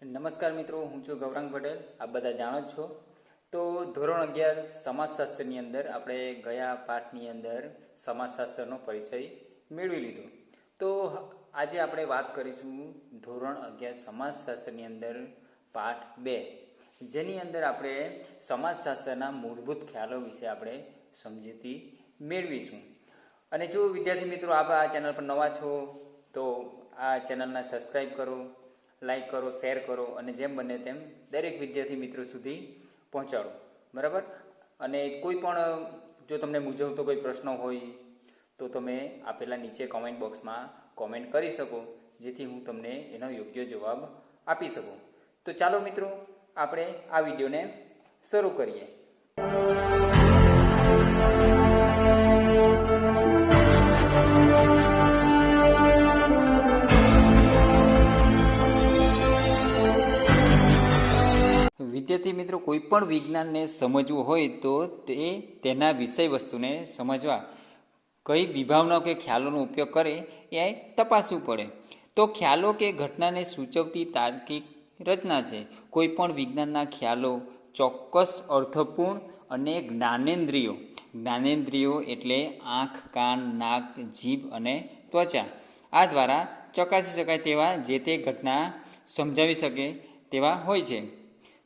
નમસ્કાર મિત્રો, હું છું ગૌરાંગ પટેલ. આપ બધા જાણો જ છો. તો ધોરણ 11 સમાજશાસ્ત્રની અંદર આપણે ગયા પાઠની અંદર સમાજશાસ્ત્રનો પરિચય મેળવી લીધો. તો આજે આપણે વાત કરીશું ધોરણ 11 સમાજશાસ્ત્રની અંદર પાઠ 2, જેની અંદર આપણે સમાજશાસ્ત્રના મૂળભૂત ખ્યાલો વિશે આપણે સમજૂતી મેળવીશું. અને જો વિદ્યાર્થી મિત્રો આપ આ ચેનલ પર નવા છો તો આ ચેનલને સબસ્ક્રાઈબ કરો, લાઈક કરો, શેર કરો અને જેમ બને તેમ દરેક વિદ્યાર્થી મિત્રો સુધી પહોંચાડો. બરાબર? અને કોઈ પણ જો તમને મૂંઝવતો કોઈ પ્રશ્ન હોય તો તમે આપેલા નીચે કોમેન્ટ બોક્સમાં કોમેન્ટ કરી શકો, જેથી હું તમને એનો યોગ્ય જવાબ આપી શકું. તો ચાલો મિત્રો, આપણે આ વિડીયોને શરૂ કરીએ. વિદ્યાર્થી મિત્રો, કોઈ પણ વિજ્ઞાનને સમજવું હોય તો તેના વિષય વસ્તુને સમજવા કઈ વિભાવનાઓ કે ખ્યાલોનો ઉપયોગ કરે એ તપાસવું પડે. તો ખ્યાલો કે ઘટનાને સૂચવતી તાર્કિક રચના છે. કોઈ પણ વિજ્ઞાનના ખ્યાલો ચોક્કસ અર્થપૂર્ણ અને જ્ઞાનેન્દ્રિયો એટલે આંખ, કાન, નાક, જીભ અને ત્વચા આ દ્વારા ચકાસી શકાય તેવા જે તે ઘટના સમજાવી શકે તેવા હોય છે.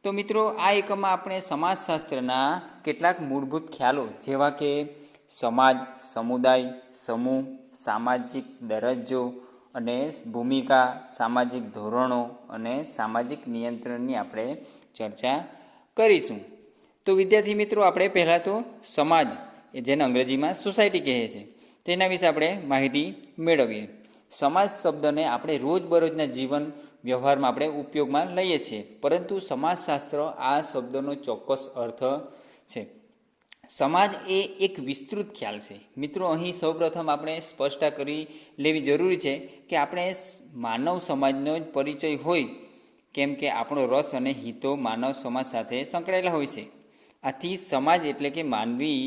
તો મિત્રો, આ એકમમાં આપણે સમાજશાસ્ત્રના કેટલાક મૂળભૂત ખ્યાલો જેવા કે સમાજ, સમુદાય, સમૂહ, સામાજિક દરજ્જો અને ભૂમિકા, સામાજિક ધોરણો અને સામાજિક નિયંત્રણની આપણે ચર્ચા કરીશું. તો વિદ્યાર્થી મિત્રો, આપણે પહેલાં તો સમાજ, જેને અંગ્રેજીમાં સોસાયટી કહે છે, તેના વિશે આપણે માહિતી મેળવીએ. સમાજ શબ્દને આપણે રોજબરોજના જીવન વ્યવહારમાં આપણે ઉપયોગમાં લઈએ છીએ, પરંતુ સમાજશાસ્ત્ર આ શબ્દનો ચોક્કસ અર્થ છે. સમાજ એ એક વિસ્તૃત ખ્યાલ છે. મિત્રો, અહીં સૌપ્રથમ આપણે સ્પષ્ટતા કરી લેવી જરૂરી છે કે આપણે માનવ સમાજનો જ પરિચય હોય, કેમ કે આપણો રસ અને હિતો માનવ સમાજ સાથે સંકળાયેલા હોય છે. આથી સમાજ એટલે કે માનવી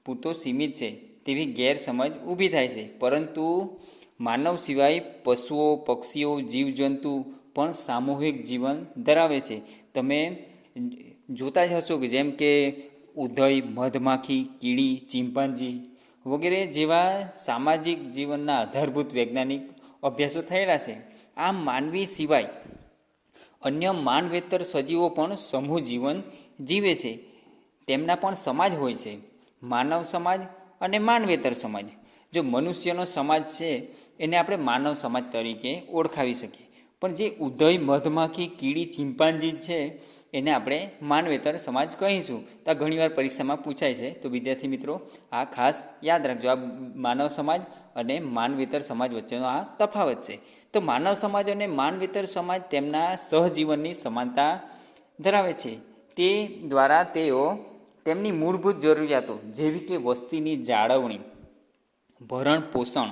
પૂરતો સીમિત છે તેવી ગેરસમજ ઊભી થાય છે. પરંતુ માનવ સિવાય પશુઓ, પક્ષીઓ, જીવજંતુ પણ સામૂહિક જીવન ધરાવે છે. તમે જોતા જ હશો કે જેમ કે ઉધઈ, મધમાખી, કીડી, ચિમ્પાન્જી વગેરે જેવા સામાજિક જીવનના આધારભૂત વૈજ્ઞાનિક અભ્યાસો થયેલા છે. આમ માનવી સિવાય અન્ય માનવેતર સજીવો પણ સમૂહ જીવન જીવે છે. તેમના પણ સમાજ હોય છે, માનવ સમાજ અને માનવેતર સમાજ. જો મનુષ્યનો સમાજ છે એને આપણે માનવ સમાજ તરીકે ઓળખાવી શકીએ, પણ જે ઉધઈ, મધમાખી, કીડી, ચિમ્પાન્જી છે એને આપણે માનવેતર સમાજ કહીશું. તો આ ઘણીવાર પરીક્ષામાં પૂછાય છે, તો વિદ્યાર્થી મિત્રો આ ખાસ યાદ રાખજો. આ માનવ સમાજ અને માનવેતર સમાજ વચ્ચેનો આ તફાવત છે. તો માનવ સમાજ અને માનવેતર સમાજ તેમના સહજીવનની સમાનતા ધરાવે છે. તે દ્વારા તેઓ તેમની મૂળભૂત જરૂરિયાતો જેવી કે વસ્તીની જાળવણી, ભરણ પોષણ,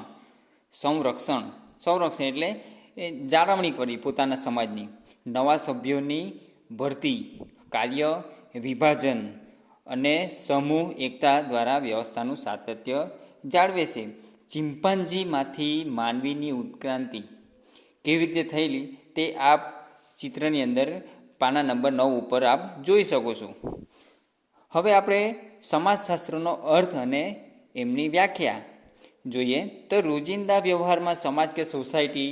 સંરક્ષણ એટલે જાળવણી કરવી પોતાના સમાજની, નવા સભ્યોની ભરતી, કાર્ય વિભાજન અને સમૂહ એકતા દ્વારા વ્યવસ્થાનું સાતત્ય જાળવે છે. ચિમ્પાન્જીમાંથી માનવીની ઉત્ક્રાંતિ કેવી રીતે થયેલી તે આપ ચિત્રની અંદર પાના નંબર 9 ઉપર આપ જોઈ શકો છો. હવે આપણે સમાજશાસ્ત્રનો અર્થ અને એમની વ્યાખ્યા જોઈએ. તો રોજિંદા વ્યવહારમાં સમાજ કે સોસાયટી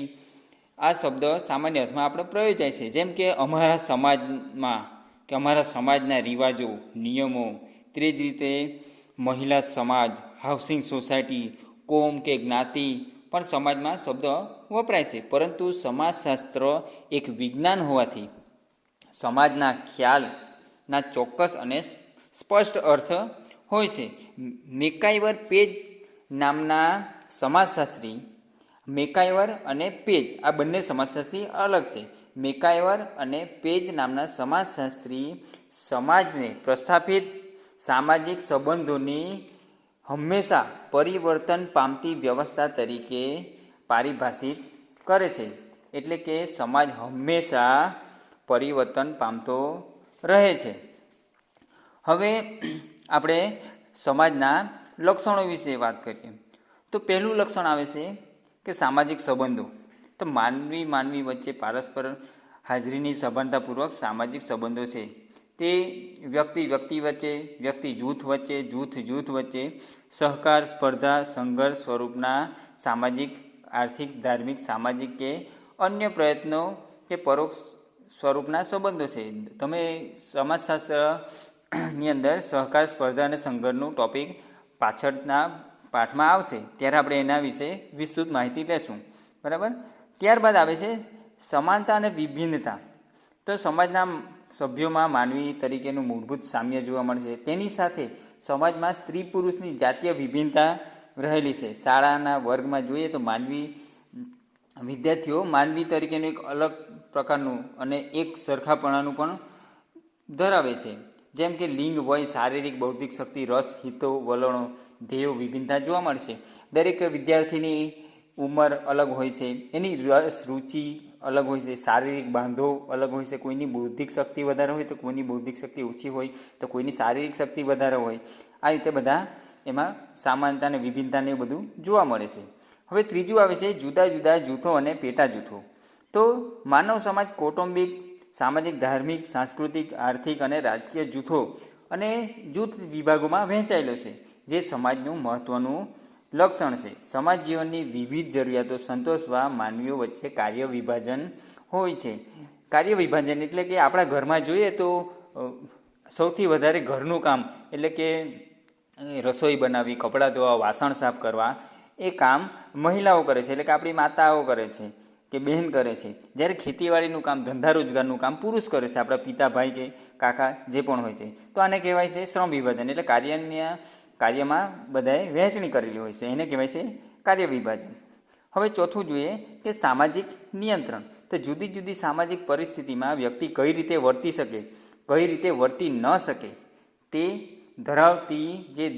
આ શબ્દ સામાન્ય અર્થમાં આપણે પ્રયોજાય છે. જેમ કે અમારા સમાજમાં કે અમારા સમાજના રિવાજો, નિયમો. તે જ રીતે મહિલા સમાજ, હાઉસિંગ સોસાયટી, કોમ કે જ્ઞાતિ પણ સમાજમાં શબ્દ વપરાય છે. પરંતુ સમાજશાસ્ત્ર એક વિજ્ઞાન હોવાથી સમાજના ખ્યાલના ચોક્કસ અને સ્પષ્ટ અર્થ હોય છે. મેકાઈવર પેજ નામના સમાજશાસ્ત્રી, મેકાઈવર અને પેજ આ બંને સમાજશાસ્ત્રી અલગ છે. મેકાઈવર અને પેજ નામના સમાજશાસ્ત્રી સમાજને પ્રસ્થાપિત સામાજિક સંબંધોની હંમેશા પરિવર્તન પામતી વ્યવસ્થા તરીકે પારિભાષિત કરે છે. એટલે કે સમાજ હંમેશા પરિવર્તન પામતો રહે છે. હવે આપણે સમાજના લક્ષણો વિશે વાત કરીએ. તો પહેલું લક્ષણ આવે છે કે સામાજિક સંબંધો. તો માનવી વચ્ચે પરસ્પર હાજરીની સભાનતાપૂર્વક સામાજિક સંબંધો છે. તે વ્યક્તિ વચ્ચે, વ્યક્તિ જૂથ વચ્ચે, જૂથ વચ્ચે સહકાર, સ્પર્ધા, સંઘર્ષ સ્વરૂપના સામાજિક, આર્થિક, ધાર્મિક, સામાજિક કે અન્ય પ્રયત્નો કે પરોક્ષ સ્વરૂપના સંબંધો છે. તમે સમાજશાસ્ત્રની અંદર સહકાર, સ્પર્ધા અને સંઘર્ષનું ટોપિક પાછળના પાઠમાં આવશે, ત્યારે આપણે એના વિશે વિસ્તૃત માહિતી લેશું. બરાબર. ત્યારબાદ આવે છે સમાનતા અને વિભિન્નતા. તો સમાજના સભ્યોમાં માનવી તરીકેનું મૂળભૂત સામ્ય જોવા મળશે. તેની સાથે સમાજમાં સ્ત્રી પુરુષની જાતીય વિભિન્નતા રહેલી છે. શાળાના વર્ગમાં જોઈએ તો વિદ્યાર્થીઓ માનવી તરીકેનું એક અલગ પ્રકારનું અને એક સરખાપણાનું પણ ધરાવે છે. જેમ કે લિંગ, વય, શારીરિક, બૌદ્ધિક શક્તિ, રસ, હિતો, વલણો, ધ્યેયો, વિભિન્નતા જોવા મળશે. દરેક વિદ્યાર્થીની ઉંમર અલગ હોય છે, એની રસ, રુચિ અલગ હોય છે, શારીરિક બાંધો અલગ હોય છે. કોઈની બૌદ્ધિક શક્તિ વધારે હોય તો કોઈની બૌદ્ધિક શક્તિ ઓછી હોય, તો કોઈની શારીરિક શક્તિ વધારે હોય. આ રીતે બધા એમાં સમાનતા અને વિભિન્નતાને બધું જોવા મળે છે. હવે ત્રીજું આવે છે જુદા જુદા જૂથો અને પેટા જૂથો. તો માનવ સમાજ કૌટુંબિક, સામાજિક, ધાર્મિક, સાંસ્કૃતિક, આર્થિક અને રાજકીય જૂથો અને જૂથ વિભાગોમાં વહેંચાયેલો છે, જે સમાજનું મહત્વનું લક્ષણ છે. સમાજ જીવનની વિવિધ જરૂરિયાતો સંતોષવા માનવીઓ વચ્ચે કાર્ય વિભાજન હોય છે. કાર્ય વિભાજન એટલે કે આપણા ઘરમાં જોઈએ તો સૌથી વધારે ઘરનું કામ એટલે કે રસોઈ બનાવવી, કપડાં ધોવા, વાસણ સાફ કરવા, એ કામ મહિલાઓ કરે છે, એટલે કે આપણી માતાઓ કરે છે કે બહેન કરે છે. જ્યારે ખેતીવાડીનું કામ, ધંધા રોજગારનું કામ પુરુષ કરે છે, આપણા પિતા, ભાઈ કે કાકા જે પણ હોય છે. તો આને કહેવાય છે શ્રમ વિભાજન, એટલે કાર્યમાં બધાએ વહેંચણી કરેલી હોય છે, એને કહેવાય છે કાર્ય વિભાજન. હવે ચોથું જોઈએ કે સામાજિક નિયંત્રણ. તો જુદી જુદી સામાજિક પરિસ્થિતિમાં વ્યક્તિ કઈ રીતે વર્તી શકે, કઈ રીતે વર્તી ન શકે, તે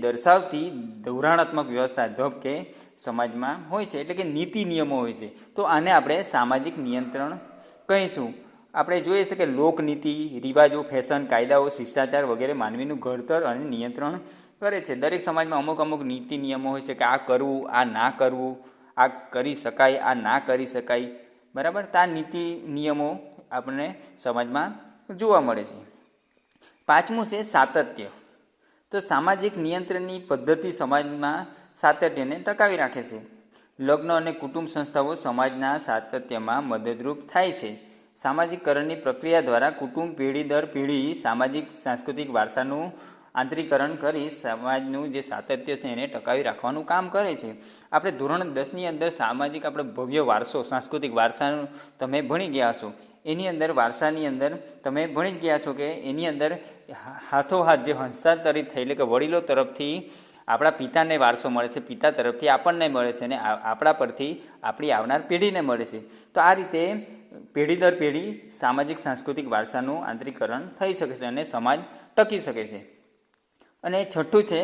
દર્શાવતી ધોરણાત્મક વ્યવસ્થા કે સમાજમાં હોય છે, એટલે કે નીતિ નિયમો હોય છે. તો આને આપણે સામાજિક નિયંત્રણ કહીશું. આપણે જોઈએ છે કે લોકનીતિ, રિવાજો, ફેશન, કાયદાઓ, શિષ્ટાચાર વગેરે માનવીનું ઘડતર અને નિયંત્રણ કરે છે. દરેક સમાજમાં અમુક નીતિ નિયમો હોય છે કે આ કરવું, આ ના કરવું, આ કરી શકાય, આ ના કરી શકાય. બરાબર. તો આ નીતિ નિયમો આપણને સમાજમાં જોવા મળે છે. પાંચમું છે સાતત્ય. તો સામાજિક નિયંત્રણની પદ્ધતિ સમાજમાં સાતત્યને ટકાવી રાખે છે. લગ્ન અને કુટુંબ સંસ્થાઓ સમાજના સાતત્યમાં મદદરૂપ થાય છે. સામાજિકકરણની પ્રક્રિયા દ્વારા કુટુંબ પેઢી દર પેઢી સામાજિક સાંસ્કૃતિક વારસાનું આંતરીકરણ કરી સમાજનું જે સાતત્ય છે એને ટકાવી રાખવાનું કામ કરે છે. આપણે ધોરણ 10ની અંદર સામાજિક આપણે ભવ્ય વારસો, સાંસ્કૃતિક વારસાનું તમે ભણી ગયા છો. એની અંદર વારસાની અંદર તમે ભણી ગયા છો કે એની અંદર હાથોહાથ જે હસ્તાંતરિત થઈ, એટલે કે વડીલો તરફથી આપણા પિતાને વારસો મળે છે, પિતા તરફથી આપણને મળે છે, અને આપણા પરથી આપણી આવનાર પેઢીને મળે છે. તો આ રીતે પેઢી દર પેઢી સામાજિક સાંસ્કૃતિક વારસાનું આંતરીકરણ થઈ શકે છે અને સમાજ ટકી શકે છે. અને છઠ્ઠું છે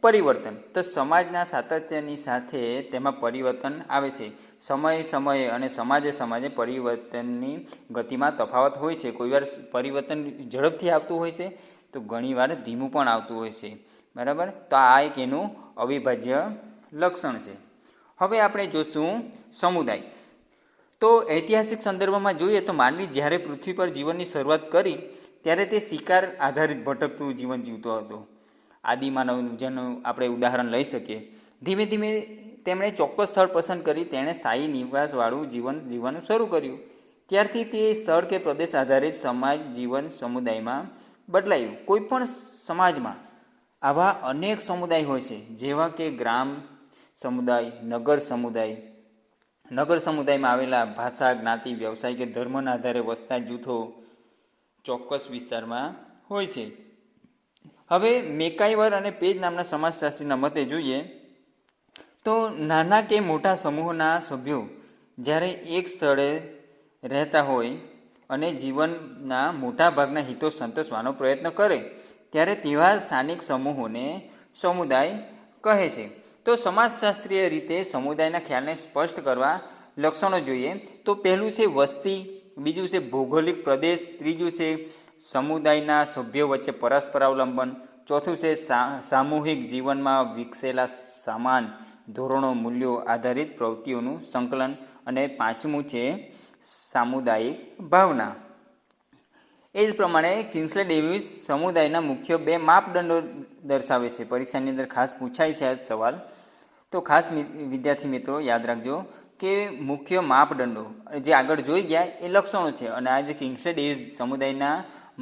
પરિવર્તન. તો સમાજના સાતત્યની સાથે તેમાં પરિવર્તન આવે છે. સમયે અને સમાજે પરિવર્તનની ગતિમાં તફાવત હોય છે. કોઈવાર પરિવર્તન ઝડપથી આવતું હોય છે તો ઘણીવાર ધીમું પણ આવતું હોય છે. બરાબર. તો આ એક એનું અવિભાજ્ય લક્ષણ છે. હવે આપણે જોશું સમુદાય. તો ઐતિહાસિક સંદર્ભમાં જોઈએ તો માનવી જ્યારે પૃથ્વી પર જીવનની શરૂઆત કરી ત્યારે તે શિકાર આધારિત ભટકતું જીવન જીવતો હતો. આદિમાનવ જેનું આપણે ઉદાહરણ લઈ શકીએ. ધીમે ધીમે તેમણે ચોક્કસ સ્થળ પસંદ કરી તેણે સ્થાયી નિવાસવાળું જીવન જીવવાનું શરૂ કર્યું. ત્યારથી તે સ્થળ કે પ્રદેશ આધારિત સમાજ જીવન સમુદાયમાં બદલાયું. કોઈ પણ સમાજમાં આવા અનેક સમુદાય હોય છે, જેવા કે ગ્રામ સમુદાય, નગર સમુદાય. નગર સમુદાયમાં આવેલા ભાષા, જ્ઞાતિ, વ્યવસાય કે ધર્મના આધારે વસતા જૂથો ચોક્કસ વિસ્તારમાં હોય છે. હવે મેકાઈવર અને પેજ નામના સમાજશાસ્ત્રીના મતે જોઈએ તો નાના કે મોટા સમૂહના સભ્યો જ્યારે એક સ્થળે રહેતા હોય અને જીવનના મોટા ભાગના હિતો સંતોષવાનો પ્રયત્ન કરે ત્યારે તેવા સ્થાનિક સમૂહોને સમુદાય કહે છે. તો સમાજશાસ્ત્રીય રીતે સમુદાયના ખ્યાલને સ્પષ્ટ કરવા લક્ષણો જોઈએ તો પહેલું છે વસ્તી, બીજું છે ભૌગોલિક પ્રદેશ, ત્રીજું છે સમુદાયના સભ્યો વચ્ચે પરસ્પર અવલંબન, ચોથું છે સામૂહિક જીવનમાં વિકસેલા સમાન ધોરણો, મૂલ્યો આધારિત પ્રવૃત્તિઓનું સંકલન, અને પાંચમું છે સામુદાયિક ભાવના. એ જ પ્રમાણે કિંગ્સલે ડેવિસ સમુદાયના મુખ્ય 2 માપદંડો દર્શાવે છે. પરીક્ષાની અંદર ખાસ પૂછાય છે આ સવાલ, તો ખાસ વિદ્યાર્થી મિત્રો યાદ રાખજો કે મુખ્ય માપદંડો જે આગળ જોઈ ગયા એ લક્ષણો છે, અને આ જે કિંગ્સલે ડેવિસ સમુદાયના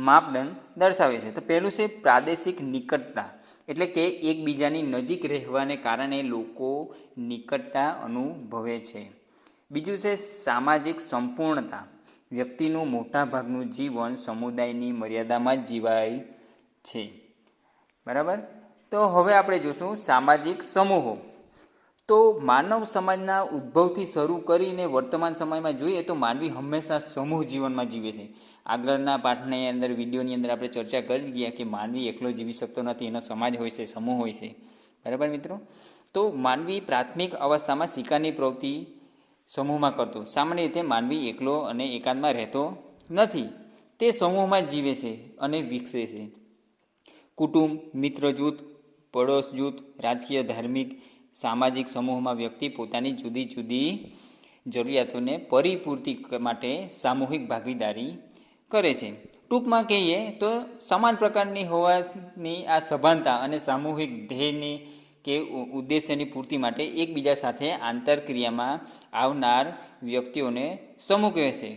માપદંડ દર્શાવે છે. તો પહેલું છે પ્રાદેશિક નિકટતા, એટલે કે એકબીજાની નજીક રહેવાને કારણે લોકો નિકટતા અનુભવે છે. બીજું છે સામાજિક સંપૂર્ણતા, વ્યક્તિનું મોટાભાગનું જીવન સમુદાયની મર્યાદામાં જ જીવાય છે. બરાબર. તો હવે આપણે જોશું સામાજિક સમૂહો. તો માનવ સમાજના ઉદ્ભવથી શરૂ કરીને વર્તમાન સમયમાં જોઈએ તો માનવી હંમેશા સમૂહ જીવનમાં જીવે છે. આગળના પાઠની અંદર વિડીયોની અંદર આપણે ચર્ચા કરી ગયા કે માનવી એકલો જીવી શકતો નથી, એનો સમાજ હોય છે, સમૂહ હોય છે. બરાબર મિત્રો. તો માનવી પ્રાથમિક અવસ્થામાં શિકારની પ્રવૃત્તિ સમૂહમાં કરતો. સામાન્ય રીતે માનવી એકલો અને એકાંતમાં રહેતો નથી, તે સમૂહમાં જીવે છે અને વિકસે છે. કુટુંબ, મિત્ર જૂથ, પડોશ જૂથ, રાજકીય, ધાર્મિક, સામાજિક સમૂહમાં વ્યક્તિ પોતાની જુદી જુદી જરૂરિયાતોને પરિપૂર્તિ માટે સામૂહિક ભાગીદારી કરે છે. ટૂંકમાં કહીએ તો સમાન પ્રકારની હોવાની આ સભાનતા અને સામૂહિક ધ્યેયની કે ઉદ્દેશ્યની પૂર્તિ માટે એકબીજા સાથે આંતરક્રિયામાં આવનાર વ્યક્તિઓને સમૂહ કહે છે.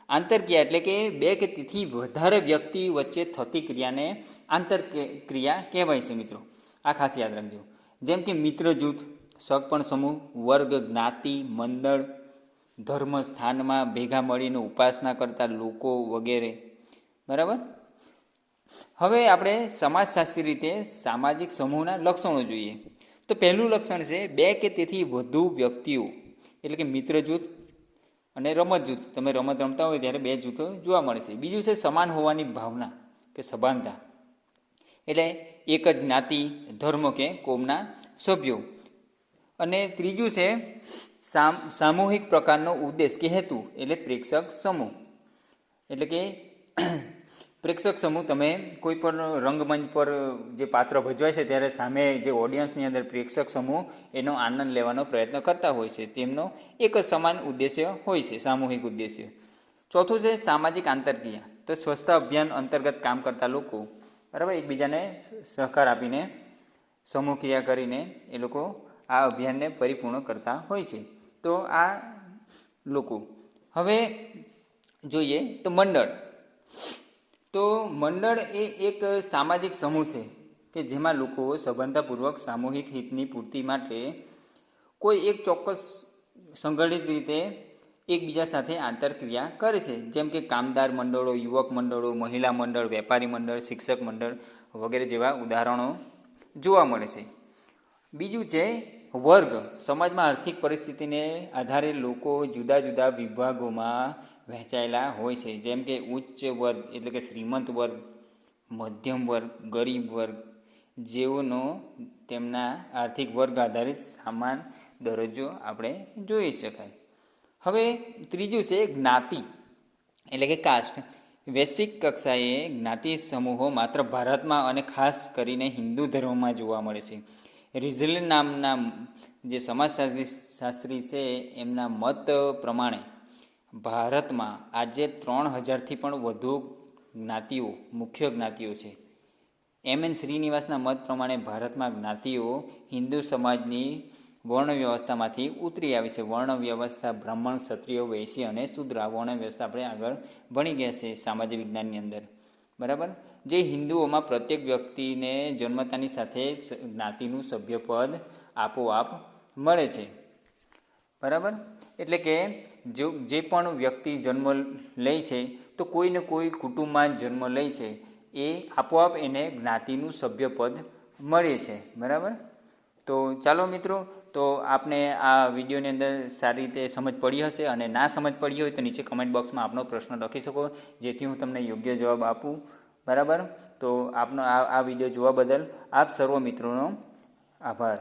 આંતરક્રિયા એટલે કે 2 કે તેથી વધારે વ્યક્તિ વચ્ચે થતી ક્રિયાને આંતરક્રિયા કહેવાય છે મિત્રો. આ ખાસ યાદ રાખજો. જેમ કે મિત્ર જૂથ, સગપણ સમૂહ, વર્ગ, જ્ઞાતિ, મંડળ, ધર્મ, સ્થાનમાં ભેગા મળીને ઉપાસના કરતા લોકો વગેરે. બરાબર. હવે આપણે સમાજશાસ્ત્રી રીતે સામાજિક સમૂહના લક્ષણો જોઈએ. તો પહેલું લક્ષણ છે 2 કે તેથી વધુ વ્યક્તિઓ, એટલે કે મિત્ર જૂથ અને રમત જૂથ. તમે રમત રમતા હોય ત્યારે 2 જૂથો જોવા મળે છે. બીજું છે સમાન હોવાની ભાવના કે સભાનતા, એટલે એક જ જ્ઞાતિ, ધર્મ કે કોમના સભ્યો. અને ત્રીજું છે સામૂહિક પ્રકારનો ઉદ્દેશ કે હેતુ, એટલે પ્રેક્ષક સમૂહ. એટલે કે પ્રેક્ષક સમૂહ, તમે કોઈ પણ રંગમંચ પર જે પાત્ર ભજવાય છે ત્યારે સામે જે ઓડિયન્સની અંદર પ્રેક્ષક સમૂહ એનો આનંદ લેવાનો પ્રયત્ન કરતા હોય છે. તેમનો એક જ સમાન ઉદ્દેશ્ય હોય છે, સામૂહિક ઉદ્દેશ્ય. ચોથું છે સામાજિક આંતરક્રિયા. તો સ્વચ્છતા અભિયાન અંતર્ગત કામ કરતા લોકો, બરાબર, એકબીજાને સહકાર આપીને સમૂહ ક્રિયા કરીને એ લોકો આ અભિયાનને પરિપૂર્ણ કરતા હોય છે. તો આ લોકો. હવે જોઈએ તો મંડળ. તો મંડળ એ એક સામાજિક સમૂહ છે કે જેમાં લોકો સભાનતાપૂર્વક સામૂહિક હિતની પૂર્તિ માટે કોઈ એક ચોક્કસ સંગઠિત રીતે એકબીજા સાથે આંતરક્રિયા કરે છે. જેમ કે કામદાર મંડળો, યુવક મંડળો, મહિલા મંડળ, વેપારી મંડળ, શિક્ષક મંડળ વગેરે જેવા ઉદાહરણો જોવા મળે છે. બીજું છે વર્ગ. સમાજમાં આર્થિક પરિસ્થિતિને આધારે લોકો જુદા જુદા વિભાગોમાં વહેંચાયેલા હોય છે. જેમ કે ઉચ્ચ વર્ગ એટલે કે શ્રીમંત વર્ગ, મધ્યમ વર્ગ, ગરીબ વર્ગ, જેઓનો તેમના આર્થિક વર્ગ આધારિત સમાન દરજ્જો આપણે જોઈ શકાય. હવે ત્રીજું છે જ્ઞાતિ એટલે કે કાસ્ટ. વૈશ્વિક કક્ષાએ જ્ઞાતિ સમૂહો માત્ર ભારતમાં અને ખાસ કરીને હિન્દુ ધર્મમાં જોવા મળે છે. રિઝલ નામના જે સમાજશાસ્ત્રી છે એમના મત પ્રમાણે ભારતમાં આજે 3000થી પણ વધુ જ્ઞાતિઓ, મુખ્ય જ્ઞાતિઓ છે. MN શ્રીનિવાસના મત પ્રમાણે ભારતમાં જ્ઞાતિઓ હિન્દુ સમાજની વર્ણ વ્યવસ્થામાંથી ઉતરી આવી છે. વર્ણ વ્યવસ્થા બ્રાહ્મણ, ક્ષત્રિય, વૈશ્ય અને શૂદ્ર. આ વર્ણ વ્યવસ્થા આપણે આગળ ભણી ગયા છે સામાજિક વિજ્ઞાનની અંદર. બરાબર. જે હિન્દુઓમાં પ્રત્યેક વ્યક્તિને જન્મતાની સાથે જ જ્ઞાતિનું સભ્યપદ આપોઆપ મળે છે. બરાબર. એટલે કે જે પણ વ્યક્તિ જન્મ લે છે તો કોઈને કોઈ કુટુંબમાં જન્મ લે છે, એ આપોઆપ એને જ્ઞાતિનું સભ્યપદ મળે છે. બરાબર. તો ચાલો મિત્રો, તો આપને આ વિડીયોની અંદર સારી રીતે સમજ પડી હશે, અને ના સમજ પડી હોય તો નીચે કમેન્ટ બોક્સમાં આપનો પ્રશ્ન લખી શકો, જેથી હું તમને યોગ્ય જવાબ આપું. બરાબર. તો આપનો આ વિડીયો જોવા બદલ આપ સર્વ મિત્રોનો આભાર.